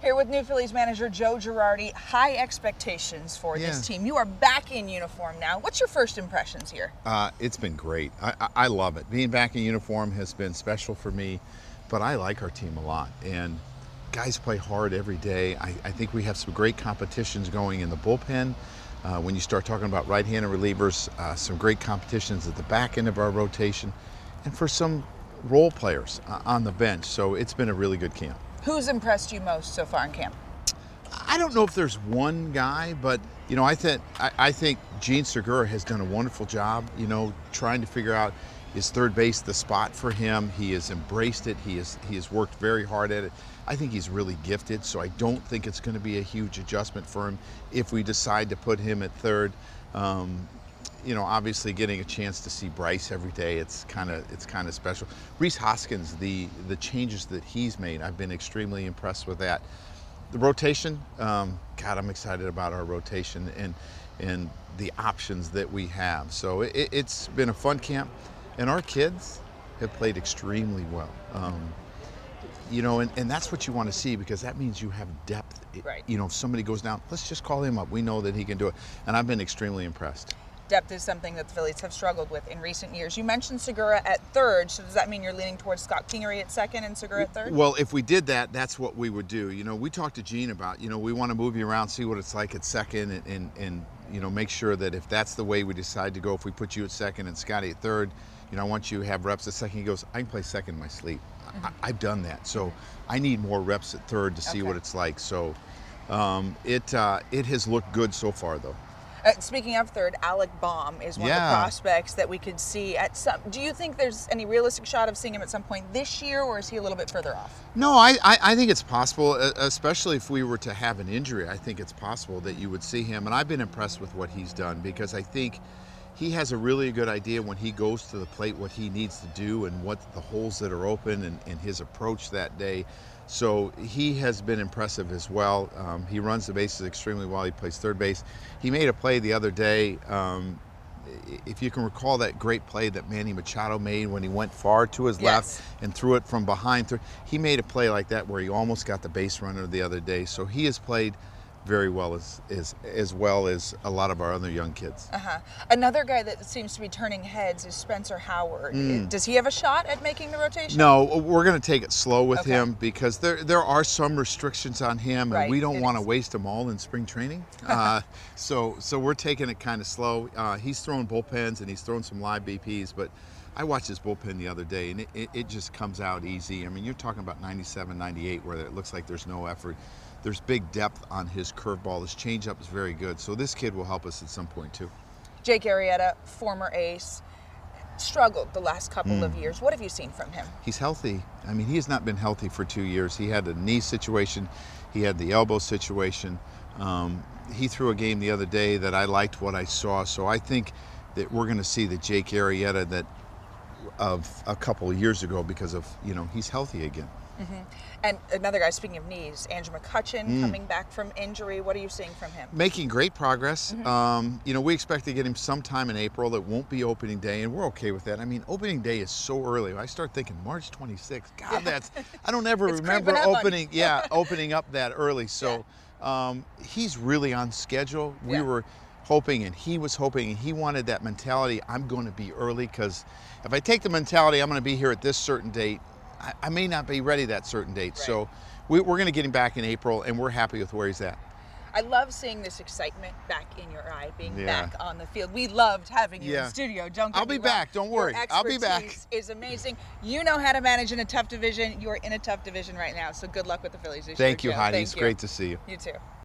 Here with new Phillies manager Joe Girardi. High expectations for this team. You are back in uniform now. What's your first impressions here? It's been great. I love it. Being back in uniform has been special for me, but I like our team a lot. And guys play hard every day. I think we have some great competitions going in the bullpen. When you start talking about right-handed relievers, some great competitions at the back end of our rotation, and for some role players on the bench. So it's been a really good camp. Who's impressed you most so far in camp? I don't know if there's one guy, but I think Gene Segura has done a wonderful job. Trying to figure out, is third base the spot for him? He has embraced it. He has worked very hard at it. I think he's really gifted, so I don't think it's going to be a huge adjustment for him if we decide to put him at third. Obviously getting a chance to see Bryce every day, it's kind of special. Rhys Hoskins, the changes that he's made, I've been extremely impressed with that. The rotation, God, I'm excited about our rotation and the options that we have. So it's been a fun camp, and our kids have played extremely well. And that's what you want to see, because that means you have depth. Right. If somebody goes down, let's just call him up. We know that he can do it, and I've been extremely impressed. Depth is something that the Phillies have struggled with in recent years. You mentioned Segura at third, so does that mean you're leaning towards Scott Kingery at second and Segura at third? Well, if we did that, that's what we would do. We talked to Gene about, we want to move you around, see what it's like at second, and make sure that if that's the way we decide to go, if we put you at second and Scotty at third, I want you to have reps at second. He goes, I can play second in my sleep. I've done that, so I need more reps at third to see what it's like. So it has looked good so far, though. Speaking of third, Alec Baum is one of the prospects that we could see at some. Do you think there's any realistic shot of seeing him at some point this year, or is he a little bit further off? No, I think it's possible, especially if we were to have an injury. I think it's possible that you would see him, and I've been impressed with what he's done, because I think he has a really good idea when he goes to the plate what he needs to do and what the holes that are open and his approach that day. So he has been impressive as well. He runs the bases extremely well. He plays third base. He made a play the other day. If you can recall that great play that Manny Machado made when he went far to his left and threw it from behind. He made a play like that where he almost got the base runner the other day. So he has played very well as well as a lot of our other young kids. Another guy that seems to be turning heads is Spencer Howard. Does he have a shot at making the rotation? No, we're going to take it slow with him, because there are some restrictions on him, and we don't want to waste them all in spring training. So we're taking it kind of slow. He's throwing bullpens and he's throwing some live BPs, but I watched his bullpen the other day, and it just comes out easy. I mean, you're talking about 97, 98, where it looks like there's no effort. There's big depth on his curveball. His changeup is very good. So this kid will help us at some point, too. Jake Arrieta, former ace, struggled the last couple of years. What have you seen from him? He's healthy. I mean, he has not been healthy for 2 years. He had a knee situation. He had the elbow situation. He threw a game the other day that I liked what I saw. So I think that we're going to see the Jake Arrieta that of a couple of years ago, because of, he's healthy again. And another guy, speaking of knees, Andrew McCutchen coming back from injury. What are you seeing from him? Making great progress. We expect to get him sometime in April. It won't be opening day, and we're okay with that. I mean, opening day is so early. I start thinking March 26th. God, I don't ever remember opening up that early. So he's really on schedule. We were hoping, and he was hoping, and he wanted that mentality. I'm going to be early, because if I take the mentality, I'm going to be here at this certain date, I may not be ready that certain date. So we're going to get him back in April, and we're happy with where he's at. I love seeing this excitement back in your eye, being back on the field. We loved having you in the studio. I'll be back. Don't worry. I'll be back. Your expertise is amazing. You know how to manage in a tough division. You are in a tough division right now. So good luck with the Phillies this year. Thank you, Heidi. It's great to see you. You too.